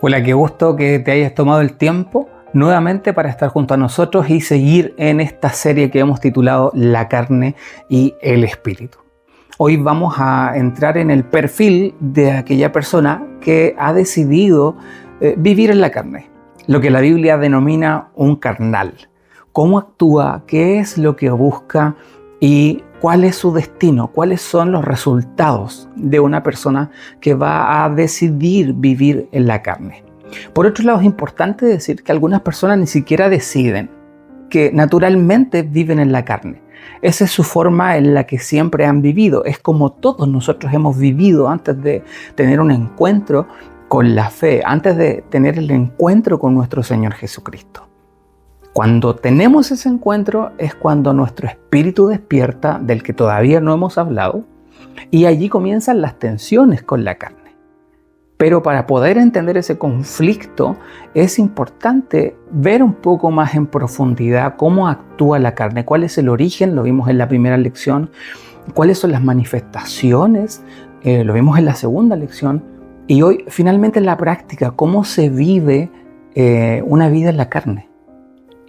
Hola, qué gusto que te hayas tomado el tiempo nuevamente para estar junto a nosotros y seguir en esta serie que hemos titulado La carne y el espíritu. Hoy vamos a entrar en el perfil de aquella persona que ha decidido vivir en la carne, lo que la Biblia denomina un carnal. ¿Cómo actúa? ¿Qué es lo que busca? ¿Y cuál es su destino? ¿Cuáles son los resultados de una persona que va a decidir vivir en la carne? Por otro lado, es importante decir que algunas personas ni siquiera deciden, que naturalmente viven en la carne. Esa es su forma en la que siempre han vivido. Es como todos nosotros hemos vivido antes de tener un encuentro con la fe, antes de tener el encuentro con nuestro Señor Jesucristo. Cuando tenemos ese encuentro es cuando nuestro espíritu despierta, del que todavía no hemos hablado, y allí comienzan las tensiones con la carne. Pero para poder entender ese conflicto es importante ver un poco más en profundidad cómo actúa la carne, cuál es el origen, lo vimos en la primera lección, cuáles son las manifestaciones, lo vimos en la segunda lección, y hoy finalmente en la práctica, cómo se vive una vida en la carne.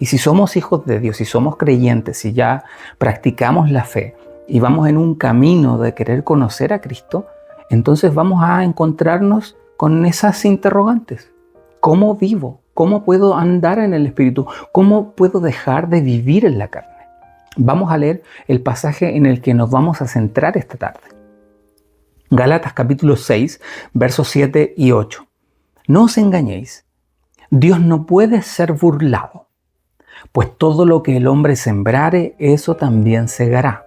Y si somos hijos de Dios, si somos creyentes, si ya practicamos la fe y vamos en un camino de querer conocer a Cristo, entonces vamos a encontrarnos con esas interrogantes. ¿Cómo vivo? ¿Cómo puedo andar en el Espíritu? ¿Cómo puedo dejar de vivir en la carne? Vamos a leer el pasaje en el que nos vamos a centrar esta tarde. Gálatas capítulo 6, versos 7 y 8. No os engañéis, Dios no puede ser burlado, pues todo lo que el hombre sembrare, eso también segará.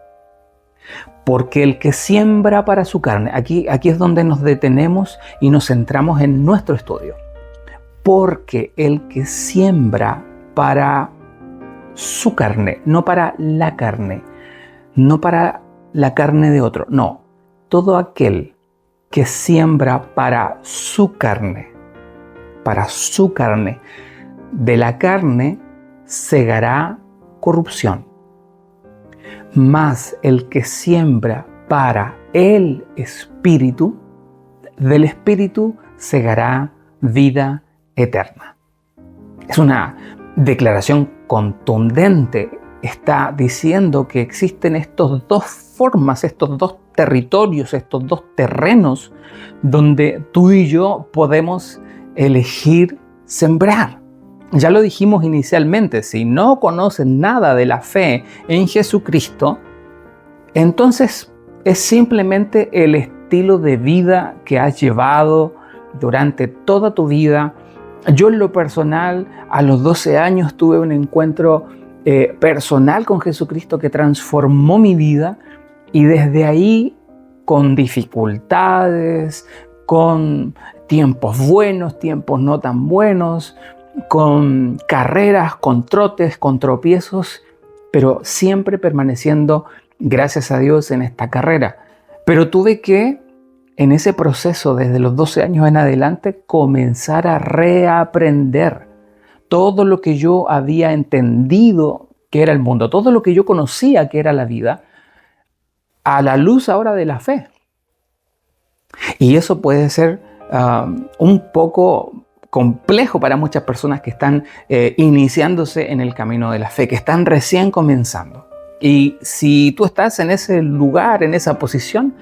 Porque el que siembra para su carne, aquí es donde nos detenemos y nos centramos en nuestro estudio. Porque el que siembra para su carne, no para la carne, no para la carne de otro, no. Todo aquel que siembra para su carne, de la carne segará corrupción. Mas el que siembra para el Espíritu, del Espíritu segará vida eterna. Es una declaración contundente. Está diciendo que existen estas dos formas, estos dos territorios, estos dos terrenos donde tú y yo podemos elegir sembrar. Ya lo dijimos inicialmente, si no conoces nada de la fe en Jesucristo, entonces es simplemente el estilo de vida que has llevado durante toda tu vida. Yo en lo personal, a los 12 años tuve un encuentro personal con Jesucristo que transformó mi vida y desde ahí, con dificultades, con tiempos buenos, tiempos no tan buenos, con carreras, con trotes, con tropiezos, pero siempre permaneciendo, gracias a Dios, en esta carrera. Pero tuve que, en ese proceso, desde los 12 años en adelante, comenzar a reaprender todo lo que yo había entendido que era el mundo, todo lo que yo conocía que era la vida, a la luz ahora de la fe. Y eso puede ser un poco complejo para muchas personas que están iniciándose en el camino de la fe, que están recién comenzando. Y si tú estás en ese lugar, en esa posición,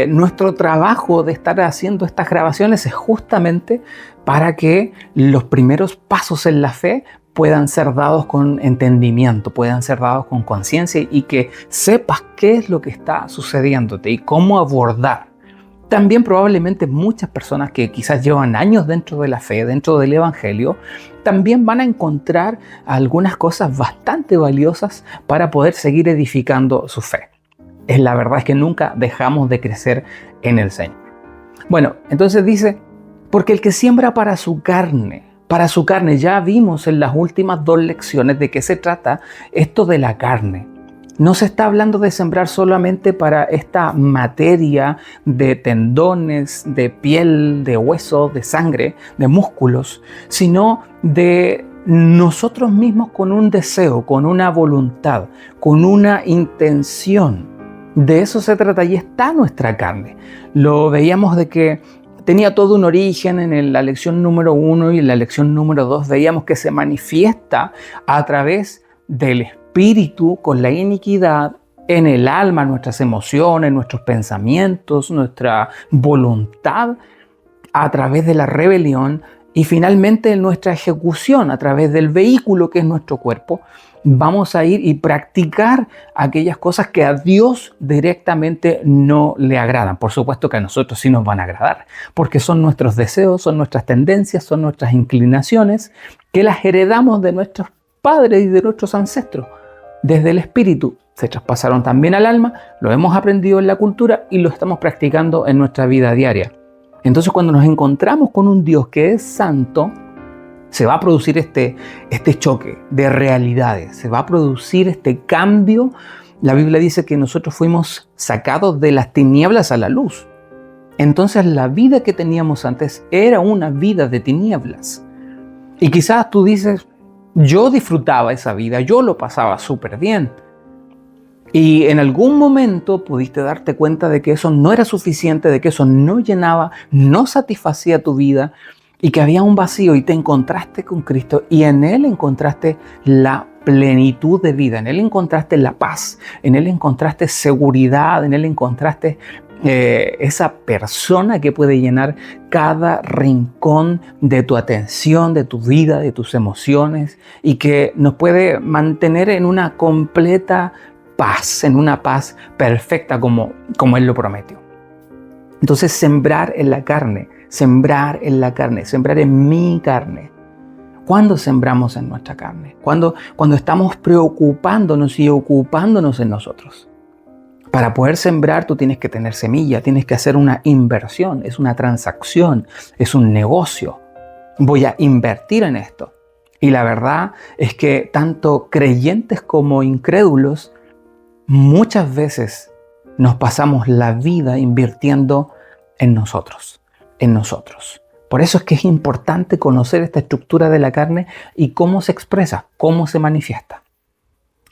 nuestro trabajo de estar haciendo estas grabaciones es justamente para que los primeros pasos en la fe puedan ser dados con entendimiento, puedan ser dados con conciencia y que sepas qué es lo que está sucediéndote y cómo abordar. También probablemente muchas personas que quizás llevan años dentro de la fe, dentro del Evangelio, también van a encontrar algunas cosas bastante valiosas para poder seguir edificando su fe. La verdad es que nunca dejamos de crecer en el Señor. Bueno, entonces dice, porque el que siembra para su carne, ya vimos en las últimas 2 lecciones de qué se trata esto de la carne. No se está hablando de sembrar solamente para esta materia de tendones, de piel, de hueso, de sangre, de músculos, sino de nosotros mismos con un deseo, con una voluntad, con una intención. De eso se trata y está nuestra carne. Lo veíamos de que tenía todo un origen. En la lección número 1 y en la lección número 2 veíamos que se manifiesta a través del espíritu con la iniquidad en el alma, nuestras emociones, nuestros pensamientos, nuestra voluntad, a través de la rebelión y finalmente en nuestra ejecución a través del vehículo que es nuestro cuerpo. Vamos a ir y practicar aquellas cosas que a Dios directamente no le agradan. Por supuesto que a nosotros sí nos van a agradar, porque son nuestros deseos, son nuestras tendencias, son nuestras inclinaciones que las heredamos de nuestros padres y de nuestros ancestros. Desde el espíritu se traspasaron también al alma, lo hemos aprendido en la cultura y lo estamos practicando en nuestra vida diaria. Entonces, cuando nos encontramos con un Dios que es santo, se va a producir este choque de realidades, se va a producir este cambio. La Biblia dice que nosotros fuimos sacados de las tinieblas a la luz. Entonces, la vida que teníamos antes era una vida de tinieblas. Y quizás tú dices, yo disfrutaba esa vida, yo lo pasaba súper bien. Y en algún momento pudiste darte cuenta de que eso no era suficiente, de que eso no llenaba, no satisfacía tu vida y que había un vacío, y te encontraste con Cristo y en Él encontraste la plenitud de vida, en Él encontraste la paz, en Él encontraste seguridad, en Él encontraste esa persona que puede llenar cada rincón de tu atención, de tu vida, de tus emociones, y que nos puede mantener en una completa paz, en una paz perfecta como Él lo prometió. Entonces, sembrar en la carne, sembrar en mi carne. ¿Cuándo sembramos en nuestra carne? Cuando estamos preocupándonos y ocupándonos en nosotros. Para poder sembrar tú tienes que tener semilla, tienes que hacer una inversión, es una transacción, es un negocio. Voy a invertir en esto. Y la verdad es que tanto creyentes como incrédulos muchas veces nos pasamos la vida invirtiendo en nosotros. Por eso es que es importante conocer esta estructura de la carne y cómo se expresa, cómo se manifiesta.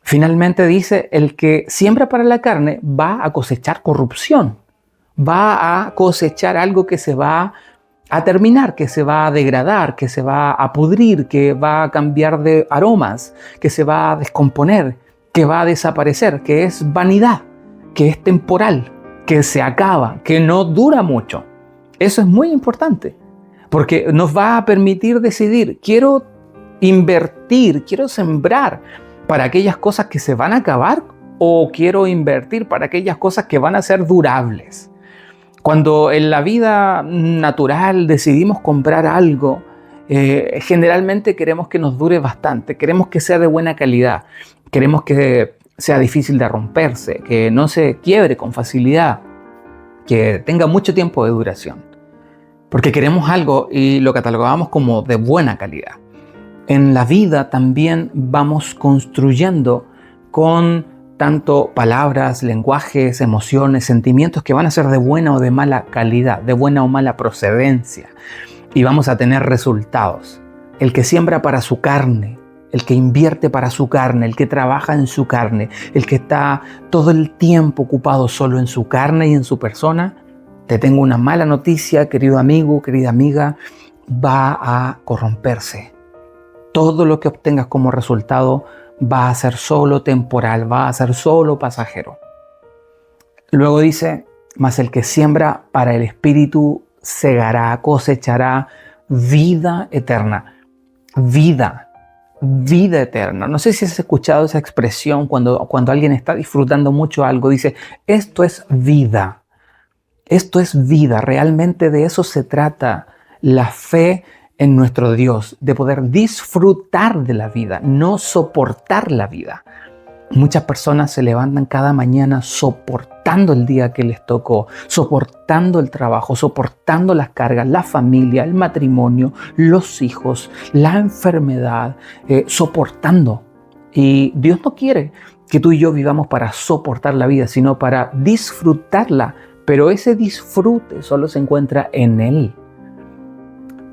Finalmente dice, el que siembra para la carne va a cosechar corrupción, va a cosechar algo que se va a terminar, que se va a degradar, que se va a pudrir, que va a cambiar de aromas, que se va a descomponer, que va a desaparecer, que es vanidad, que es temporal, que se acaba, que no dura mucho. Eso es muy importante, porque nos va a permitir decidir, quiero invertir, quiero sembrar para aquellas cosas que se van a acabar o quiero invertir para aquellas cosas que van a ser durables. Cuando en la vida natural decidimos comprar algo, generalmente queremos que nos dure bastante, queremos que sea de buena calidad, queremos que sea difícil de romperse, que no se quiebre con facilidad, que tenga mucho tiempo de duración, porque queremos algo y lo catalogamos como de buena calidad. En la vida también vamos construyendo con tanto palabras, lenguajes, emociones, sentimientos que van a ser de buena o de mala calidad, de buena o mala procedencia, y vamos a tener resultados. El que siembra para su carne, el que invierte para su carne, el que trabaja en su carne, el que está todo el tiempo ocupado solo en su carne y en su persona, te tengo una mala noticia, querido amigo, querida amiga, va a corromperse. Todo lo que obtengas como resultado va a ser solo temporal, va a ser solo pasajero. Luego dice, mas el que siembra para el Espíritu segará, cosechará vida eterna. Vida eterna. No sé si has escuchado esa expresión cuando alguien está disfrutando mucho algo, dice, esto es vida. Esto es vida. Realmente de eso se trata la fe en nuestro Dios, de poder disfrutar de la vida, no soportar la vida. Muchas personas se levantan cada mañana soportando el día que les tocó, soportando el trabajo, soportando las cargas, la familia, el matrimonio, los hijos, la enfermedad, soportando. Y Dios no quiere que tú y yo vivamos para soportar la vida, sino para disfrutarla, pero ese disfrute solo se encuentra en Él.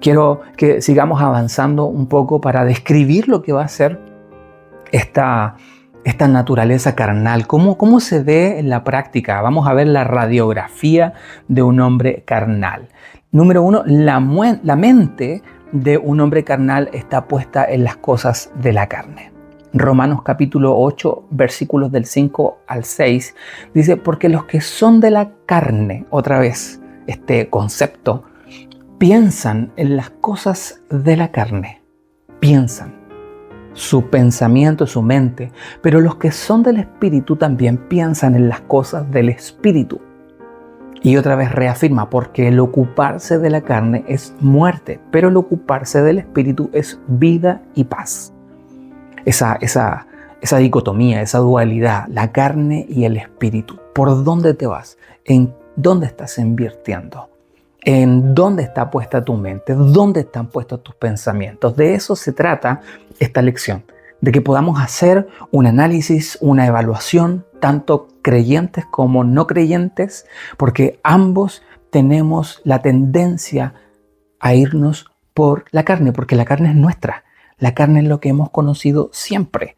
Quiero que sigamos avanzando un poco para describir lo que va a ser esta naturaleza carnal. ¿Cómo se ve en la práctica? Vamos a ver la radiografía de un hombre carnal. Número uno, la mente de un hombre carnal está puesta en las cosas de la carne. Romanos capítulo 8, versículos del 5 al 6, dice, porque los que son de la carne, otra vez este concepto, piensan en las cosas de la carne, piensan, su pensamiento, su mente, pero los que son del Espíritu también piensan en las cosas del Espíritu. Y otra vez reafirma, porque el ocuparse de la carne es muerte, pero el ocuparse del Espíritu es vida y paz. Esa dicotomía, esa dualidad, la carne y el Espíritu. ¿Por dónde te vas? ¿En dónde estás invirtiendo? ¿En dónde está puesta tu mente? ¿Dónde están puestos tus pensamientos? De eso se trata esta lección, de que podamos hacer un análisis, una evaluación, tanto creyentes como no creyentes, porque ambos tenemos la tendencia a irnos por la carne, porque la carne es nuestra. La carne es lo que hemos conocido siempre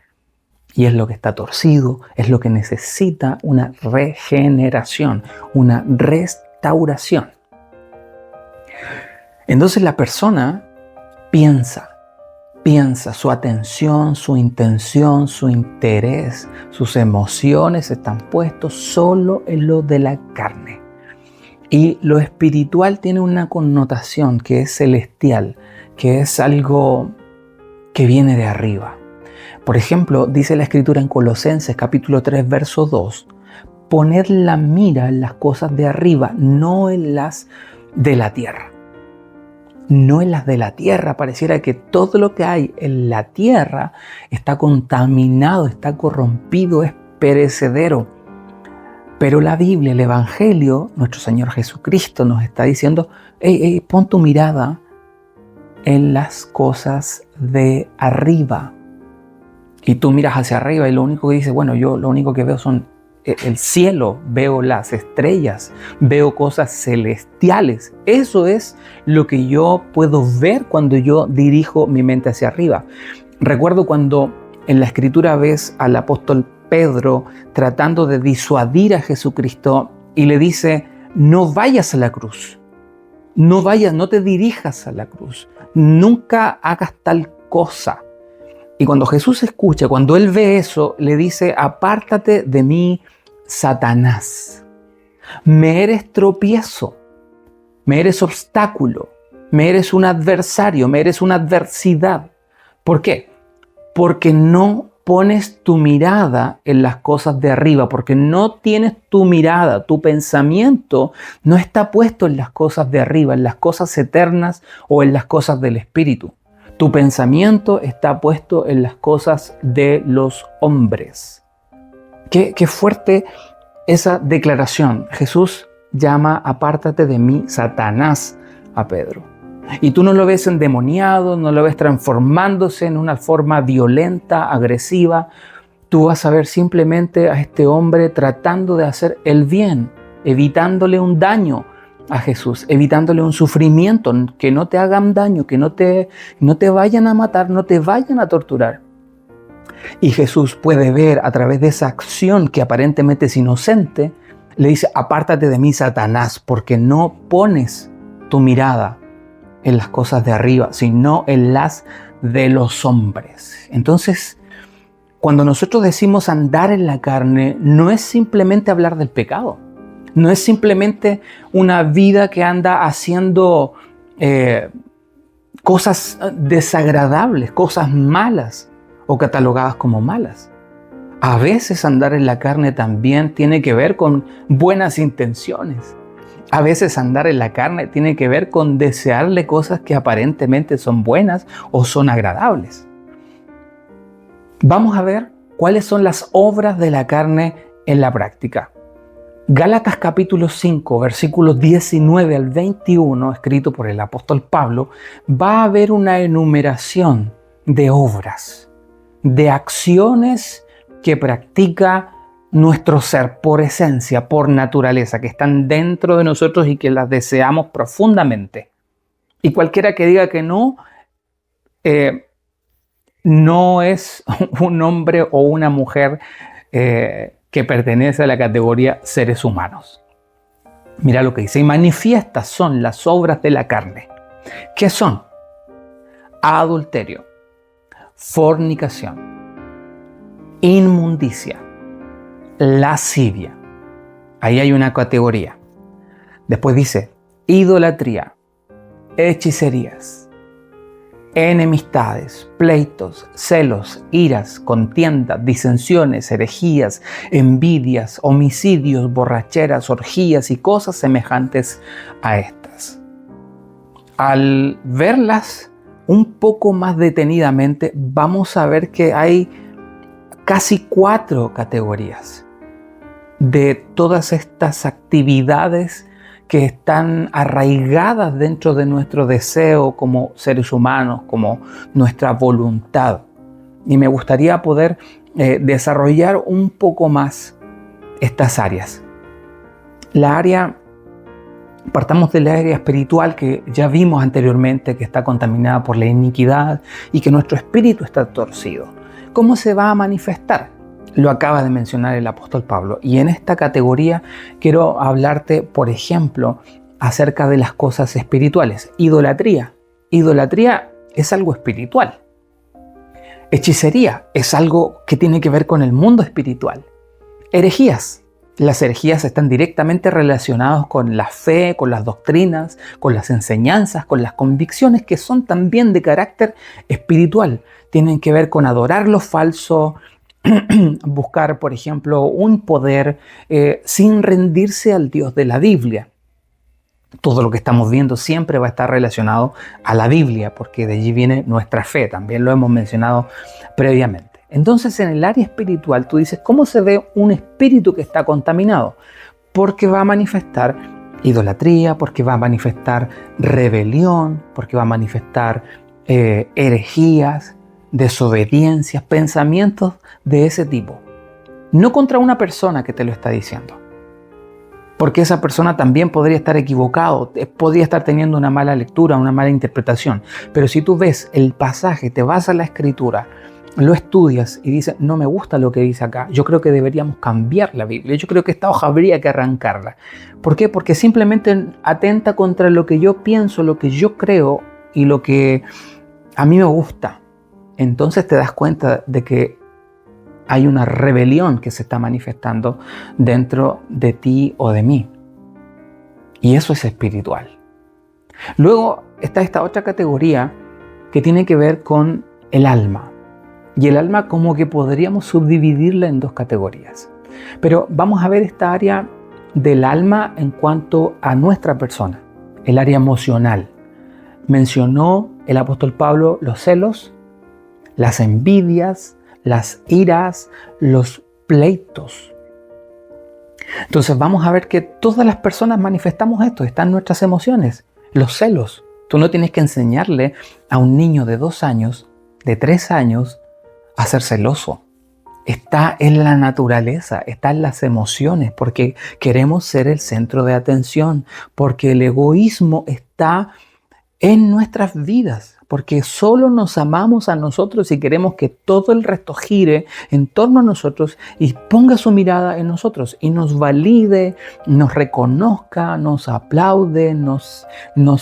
y es lo que está torcido, es lo que necesita una regeneración, una restauración. Entonces la persona piensa, su atención, su intención, su interés, sus emociones están puestos solo en lo de la carne. Y lo espiritual tiene una connotación que es celestial, que es algo que viene de arriba. Por ejemplo, dice la Escritura en Colosenses capítulo 3, verso 2, poned la mira en las cosas de arriba, no en las de la tierra. No en las de la tierra, pareciera que todo lo que hay en la tierra está contaminado, está corrompido, es perecedero. Pero la Biblia, el Evangelio, nuestro Señor Jesucristo nos está diciendo, pon tu mirada en las cosas de arriba. Y tú miras hacia arriba y lo único que dices, bueno, yo lo único que veo son el cielo, veo las estrellas, veo cosas celestiales. Eso es lo que yo puedo ver cuando yo dirijo mi mente hacia arriba. Recuerdo cuando en la Escritura ves al apóstol Pedro tratando de disuadir a Jesucristo y le dice, no vayas a la cruz, no vayas, no te dirijas a la cruz, nunca hagas tal cosa. Y cuando Jesús escucha, cuando él ve eso, le dice, apártate de mí, Satanás. Me eres tropiezo, me eres obstáculo, me eres un adversario, me eres una adversidad. ¿Por qué? Porque no pones tu mirada en las cosas de arriba, porque no tienes tu mirada, tu pensamiento no está puesto en las cosas de arriba, en las cosas eternas o en las cosas del Espíritu. Tu pensamiento está puesto en las cosas de los hombres. Qué fuerte esa declaración. Jesús llama, apártate de mí, Satanás, a Pedro. Y tú no lo ves endemoniado, no lo ves transformándose en una forma violenta, agresiva. Tú vas a ver simplemente a este hombre tratando de hacer el bien, evitándole un daño a Jesús, evitándole un sufrimiento, que no te hagan daño, que no te vayan a matar, no te vayan a torturar. Y Jesús puede ver a través de esa acción que aparentemente es inocente, le dice, apártate de mí, Satanás, porque no pones tu mirada en las cosas de arriba, sino en las de los hombres. Entonces, cuando nosotros decimos andar en la carne, no es simplemente hablar del pecado. No es simplemente una vida que anda haciendo cosas desagradables, cosas malas o catalogadas como malas. A veces andar en la carne también tiene que ver con buenas intenciones. A veces andar en la carne tiene que ver con desearle cosas que aparentemente son buenas o son agradables. Vamos a ver cuáles son las obras de la carne en la práctica. Gálatas capítulo 5, versículos 19 al 21, escrito por el apóstol Pablo, va a haber una enumeración de obras, de acciones que practica nuestro ser por esencia, por naturaleza, que están dentro de nosotros y que las deseamos profundamente. Y cualquiera que diga que no es un hombre o una mujer que pertenece a la categoría seres humanos. Mira lo que dice: y manifiestas son las obras de la carne. ¿Qué son? Adulterio, fornicación, inmundicia, lascivia. Ahí hay una categoría. Después dice idolatría, hechicerías, enemistades, pleitos, celos, iras, contiendas, disensiones, herejías, envidias, homicidios, borracheras, orgías y cosas semejantes a estas. Al verlas un poco más detenidamente, vamos a ver que hay casi 4 categorías de todas estas actividades que están arraigadas dentro de nuestro deseo como seres humanos, como nuestra voluntad. Y me gustaría poder desarrollar un poco más estas áreas. Partamos del área espiritual, que ya vimos anteriormente que está contaminada por la iniquidad y que nuestro espíritu está torcido. ¿Cómo se va a manifestar? Lo acaba de mencionar el apóstol Pablo. Y en esta categoría quiero hablarte, por ejemplo, acerca de las cosas espirituales. Idolatría. Idolatría es algo espiritual. Hechicería es algo que tiene que ver con el mundo espiritual. Herejías. Las herejías están directamente relacionadas con la fe, con las doctrinas, con las enseñanzas, con las convicciones que son también de carácter espiritual. Tienen que ver con adorar lo falso, buscar, por ejemplo, un poder sin rendirse al Dios de la Biblia. Todo lo que estamos viendo siempre va a estar relacionado a la Biblia, porque de allí viene nuestra fe. También lo hemos mencionado previamente. Entonces, en el área espiritual, tú dices, ¿cómo se ve un espíritu que está contaminado? Porque va a manifestar idolatría, porque va a manifestar rebelión, porque va a manifestar herejías, desobediencias, pensamientos de ese tipo. No contra una persona que te lo está diciendo, porque esa persona también podría estar equivocado, podría estar teniendo una mala lectura, una mala interpretación. Pero si tú ves el pasaje, te vas a la escritura, lo estudias y dices, no me gusta lo que dice acá, yo creo que deberíamos cambiar la Biblia, yo creo que esta hoja habría que arrancarla. ¿Por qué? Porque simplemente atenta contra lo que yo pienso, lo que yo creo y lo que a mí me gusta. Entonces te das cuenta de que hay una rebelión que se está manifestando dentro de ti o de mí. Y eso es espiritual. Luego está esta otra categoría que tiene que ver con el alma. Y el alma como que podríamos subdividirla en 2 categorías. Pero vamos a ver esta área del alma en cuanto a nuestra persona, el área emocional. Mencionó el apóstol Pablo los celos, las envidias, las iras, los pleitos. Entonces vamos a ver que todas las personas manifestamos esto, están nuestras emociones, los celos. Tú no tienes que enseñarle a un niño de 2 años, de 3 años, a ser celoso. Está en la naturaleza, está en las emociones, porque queremos ser el centro de atención, porque el egoísmo está en nuestras vidas, porque solo nos amamos a nosotros y queremos que todo el resto gire en torno a nosotros y ponga su mirada en nosotros y nos valide, nos reconozca, nos aplaude, nos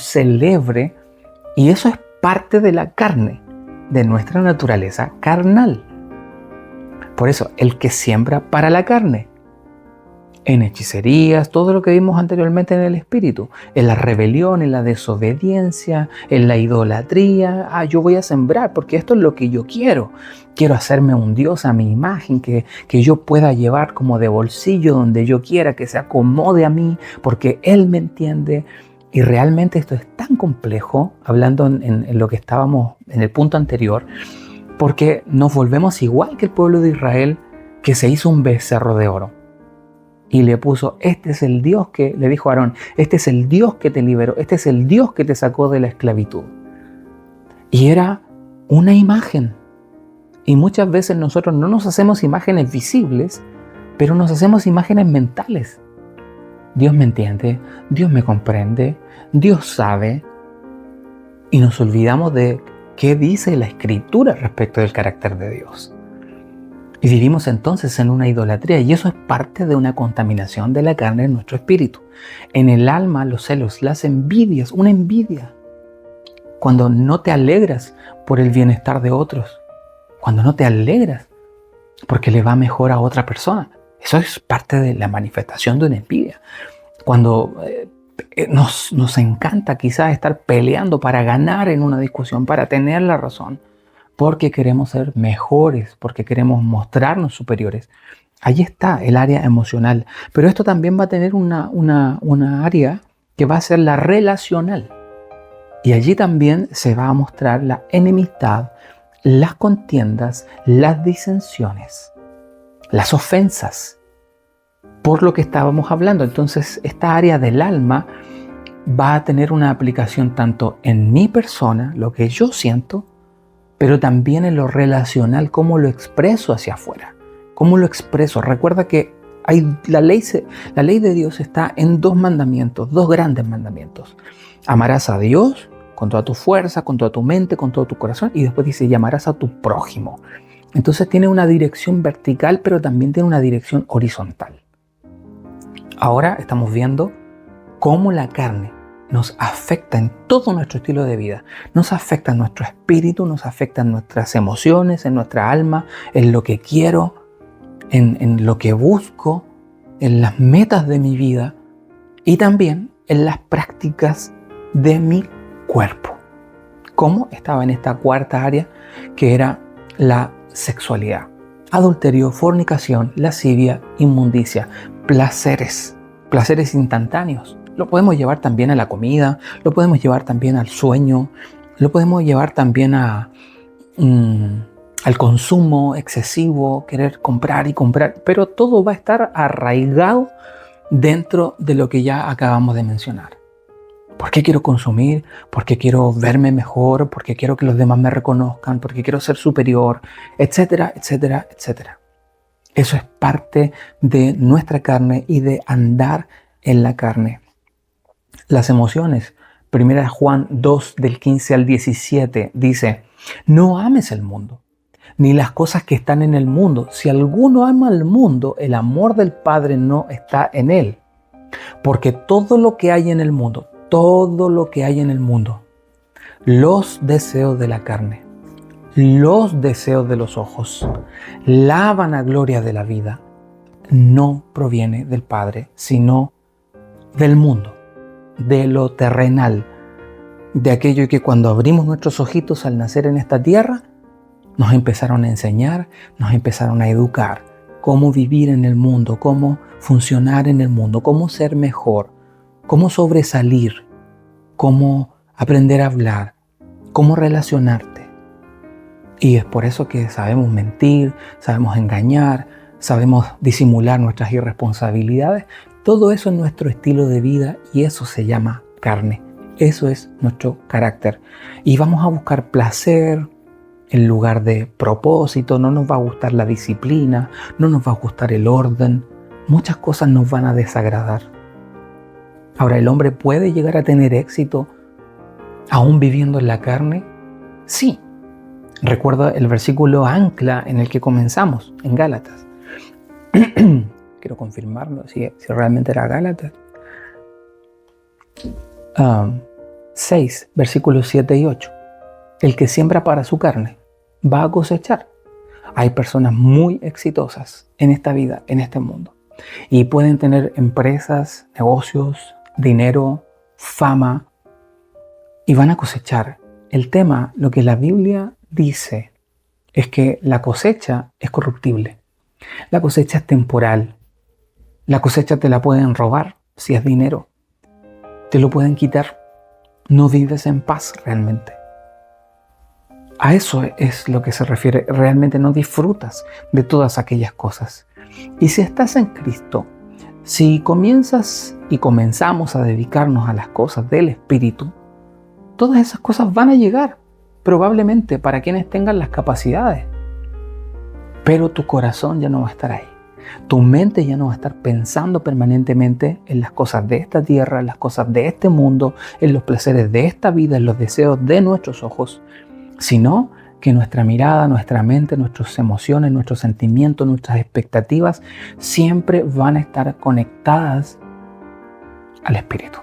celebre. Y eso es parte de la carne, de nuestra naturaleza carnal. Por eso, el que siembra para la carne, en hechicerías, todo lo que vimos anteriormente en el espíritu, en la rebelión, en la desobediencia, en la idolatría. Yo voy a sembrar porque esto es lo que yo quiero. Quiero hacerme un Dios a mi imagen, que yo pueda llevar como de bolsillo donde yo quiera, que se acomode a mí, porque Él me entiende. Y realmente esto es tan complejo, hablando en lo que estábamos en el punto anterior, porque nos volvemos igual que el pueblo de Israel, que se hizo un becerro de oro. Y le puso, este es el Dios que, le dijo a Aarón, este es el Dios que te liberó, este es el Dios que te sacó de la esclavitud. Y era una imagen. Y muchas veces nosotros no nos hacemos imágenes visibles, pero nos hacemos imágenes mentales. Dios me entiende, Dios me comprende, Dios sabe. Y nos olvidamos de qué dice la Escritura respecto del carácter de Dios. Y vivimos entonces en una idolatría, y eso es parte de una contaminación de la carne en nuestro espíritu. En el alma, los celos, las envidias, una envidia. Cuando no te alegras por el bienestar de otros, cuando no te alegras porque le va mejor a otra persona, eso es parte de la manifestación de una envidia. Cuando nos encanta quizás estar peleando para ganar en una discusión, para tener la razón, porque queremos ser mejores, porque queremos mostrarnos superiores. Allí está el área emocional. Pero esto también va a tener una área que va a ser la relacional. Y allí también se va a mostrar la enemistad, las contiendas, las disensiones, las ofensas, por lo que estábamos hablando. Entonces, esta área del alma va a tener una aplicación tanto en mi persona, lo que yo siento, pero también en lo relacional, cómo lo expreso hacia afuera, cómo lo expreso. Recuerda que la ley de Dios está en dos mandamientos, dos grandes mandamientos. Amarás a Dios con toda tu fuerza, con toda tu mente, con todo tu corazón, y después dice, y amarás a tu prójimo. Entonces tiene una dirección vertical, pero también tiene una dirección horizontal. Ahora estamos viendo cómo la carne nos afecta en todo nuestro estilo de vida. Nos afecta en nuestro espíritu, nos afecta en nuestras emociones, en nuestra alma, en lo que quiero, en lo que busco, en las metas de mi vida y también en las prácticas de mi cuerpo. ¿Cómo? Estaba en esta cuarta área que era la sexualidad. Adulterio, fornicación, lascivia, inmundicia, placeres instantáneos. Lo podemos llevar también a la comida, lo podemos llevar también al sueño, lo podemos llevar también al consumo excesivo, querer comprar y comprar, pero todo va a estar arraigado dentro de lo que ya acabamos de mencionar. ¿Por qué quiero consumir? ¿Por qué quiero verme mejor? ¿Por qué quiero que los demás me reconozcan? ¿Por qué quiero ser superior? Etcétera, etcétera, etcétera. Eso es parte de nuestra carne y de andar en la carne. Las emociones. 1 Juan 2, del 15 al 17, dice, no ames el mundo, ni las cosas que están en el mundo. Si alguno ama al mundo, el amor del Padre no está en él. Porque todo lo que hay en el mundo, los deseos de la carne, los deseos de los ojos, la vanagloria de la vida, no proviene del Padre, sino del mundo, de lo terrenal, de aquello que cuando abrimos nuestros ojitos al nacer en esta tierra, nos empezaron a enseñar, nos empezaron a educar cómo vivir en el mundo, cómo funcionar en el mundo, cómo ser mejor, cómo sobresalir, cómo aprender a hablar, cómo relacionarte. Y es por eso que sabemos mentir, sabemos engañar, sabemos disimular nuestras irresponsabilidades. Todo eso es nuestro estilo de vida y eso se llama carne. Eso es nuestro carácter. Y vamos a buscar placer en lugar de propósito. No nos va a gustar la disciplina, no nos va a gustar el orden. Muchas cosas nos van a desagradar. Ahora, ¿el hombre puede llegar a tener éxito aún viviendo en la carne? Sí. Recuerda el versículo ancla en el que comenzamos, en Gálatas. Quiero confirmarlo, si realmente era Gálatas. 6, versículos 7 y 8. El que siembra para su carne va a cosechar. Hay personas muy exitosas en esta vida, en este mundo. Y pueden tener empresas, negocios, dinero, fama. Y van a cosechar. El tema, lo que la Biblia dice, es que la cosecha es corruptible. La cosecha es temporal. La cosecha te la pueden robar si es dinero. Te lo pueden quitar. No vives en paz realmente. A eso es lo que se refiere. Realmente no disfrutas de todas aquellas cosas. Y si estás en Cristo, si comienzas y comenzamos a dedicarnos a las cosas del Espíritu, todas esas cosas van a llegar, probablemente para quienes tengan las capacidades. Pero tu corazón ya no va a estar ahí. Tu mente ya no va a estar pensando permanentemente en las cosas de esta tierra, en las cosas de este mundo, en los placeres de esta vida, en los deseos de nuestros ojos, sino que nuestra mirada, nuestra mente, nuestras emociones, nuestros sentimientos, nuestras expectativas siempre van a estar conectadas al Espíritu.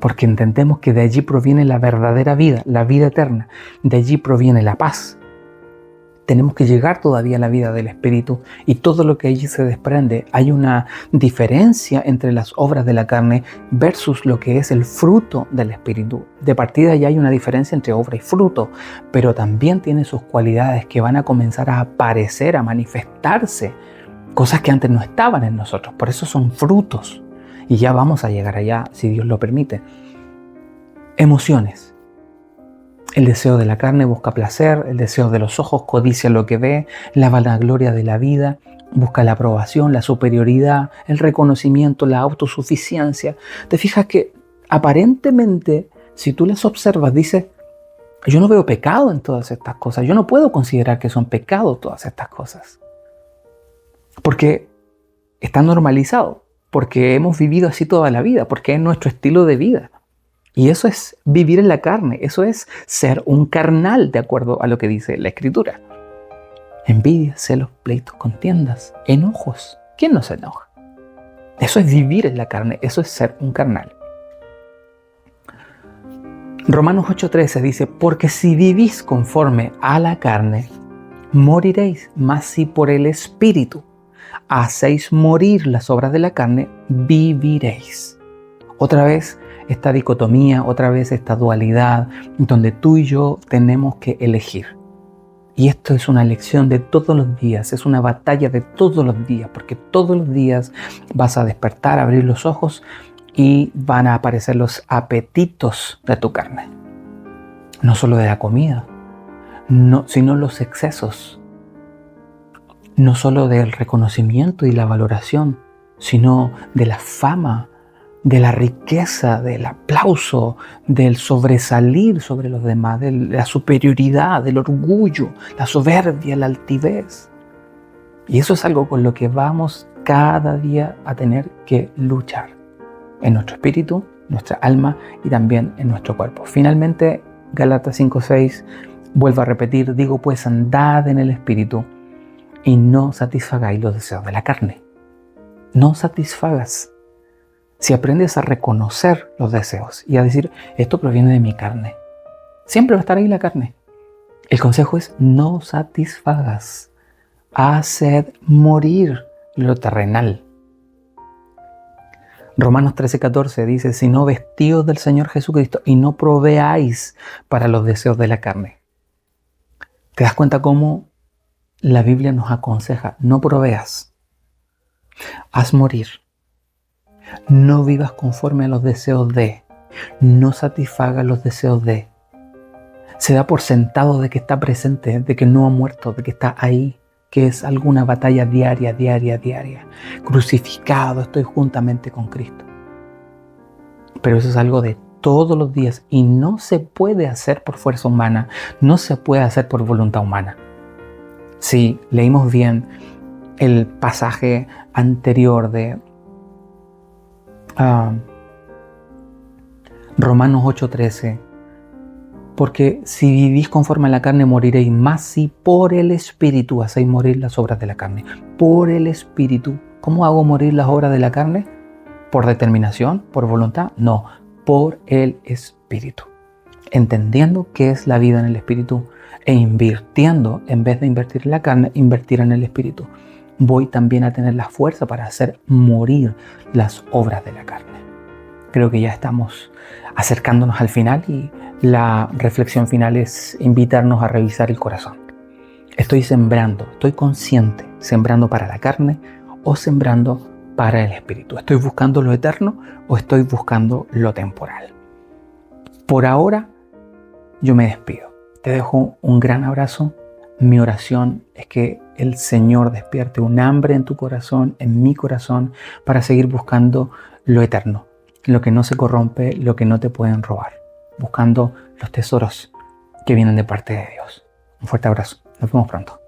Porque entendemos que de allí proviene la verdadera vida, la vida eterna. De allí proviene la paz. Tenemos que llegar todavía a la vida del Espíritu y todo lo que allí se desprende. Hay una diferencia entre las obras de la carne versus lo que es el fruto del Espíritu. De partida ya hay una diferencia entre obra y fruto, pero también tiene sus cualidades que van a comenzar a aparecer, a manifestarse, cosas que antes no estaban en nosotros. Por eso son frutos y ya vamos a llegar allá si Dios lo permite. Emociones. El deseo de la carne busca placer, el deseo de los ojos codicia lo que ve, la vanagloria de la vida busca la aprobación, la superioridad, el reconocimiento, la autosuficiencia. Te fijas que aparentemente, si tú las observas, dices, yo no veo pecado en todas estas cosas, yo no puedo considerar que son pecado todas estas cosas. Porque está normalizado, porque hemos vivido así toda la vida, porque es nuestro estilo de vida. Y eso es vivir en la carne, eso es ser un carnal, de acuerdo a lo que dice la Escritura. Envidia, celos, pleitos, contiendas, enojos. ¿Quién no se enoja? Eso es vivir en la carne, eso es ser un carnal. Romanos 8:13 dice, porque si vivís conforme a la carne, moriréis, mas si por el Espíritu hacéis morir las obras de la carne, viviréis. Otra vez, esta dicotomía, otra vez esta dualidad, donde tú y yo tenemos que elegir. Y esto es una elección de todos los días, es una batalla de todos los días, porque todos los días vas a despertar, abrir los ojos y van a aparecer los apetitos de tu carne. No solo de la comida, sino los excesos. No solo del reconocimiento y la valoración, sino de la fama, de la riqueza, del aplauso, del sobresalir sobre los demás, de la superioridad, del orgullo, la soberbia, la altivez. Y eso es algo con lo que vamos cada día a tener que luchar en nuestro espíritu, nuestra alma y también en nuestro cuerpo. Finalmente, Gálatas 5:6 vuelvo a repetir, digo pues andad en el espíritu y no satisfagáis los deseos de la carne. No satisfagas. Si aprendes a reconocer los deseos y a decir, esto proviene de mi carne, siempre va a estar ahí la carne. El consejo es, no satisfagas. Haced morir lo terrenal. Romanos 13:14 dice, sino vestidos del Señor Jesucristo y no proveáis para los deseos de la carne. ¿Te das cuenta cómo la Biblia nos aconseja? No proveas. Haz morir. No vivas conforme a los deseos de. No satisfagas los deseos de. Se da por sentado de que está presente, de que no ha muerto, de que está ahí, que es alguna batalla diaria. Crucificado, estoy juntamente con Cristo. Pero eso es algo de todos los días y no se puede hacer por fuerza humana, no se puede hacer por voluntad humana. Si leímos bien el pasaje anterior de Romanos 8:13, porque si vivís conforme a la carne moriréis, mas si por el Espíritu hacéis morir las obras de la carne. Por el Espíritu. ¿Cómo hago morir las obras de la carne? ¿Por determinación? ¿Por voluntad? No, por el Espíritu. Entendiendo qué es la vida en el Espíritu e invirtiendo, en vez de invertir en la carne, invertir en el Espíritu. Voy también a tener la fuerza para hacer morir las obras de la carne. Creo que ya estamos acercándonos al final y la reflexión final es invitarnos a revisar el corazón. Estoy sembrando, estoy consciente, sembrando para la carne o sembrando para el espíritu. ¿Estoy buscando lo eterno o estoy buscando lo temporal? Por ahora, yo me despido. Te dejo un gran abrazo. Mi oración es que el Señor despierte un hambre en tu corazón, en mi corazón, para seguir buscando lo eterno, lo que no se corrompe, lo que no te pueden robar, buscando los tesoros que vienen de parte de Dios. Un fuerte abrazo. Nos vemos pronto.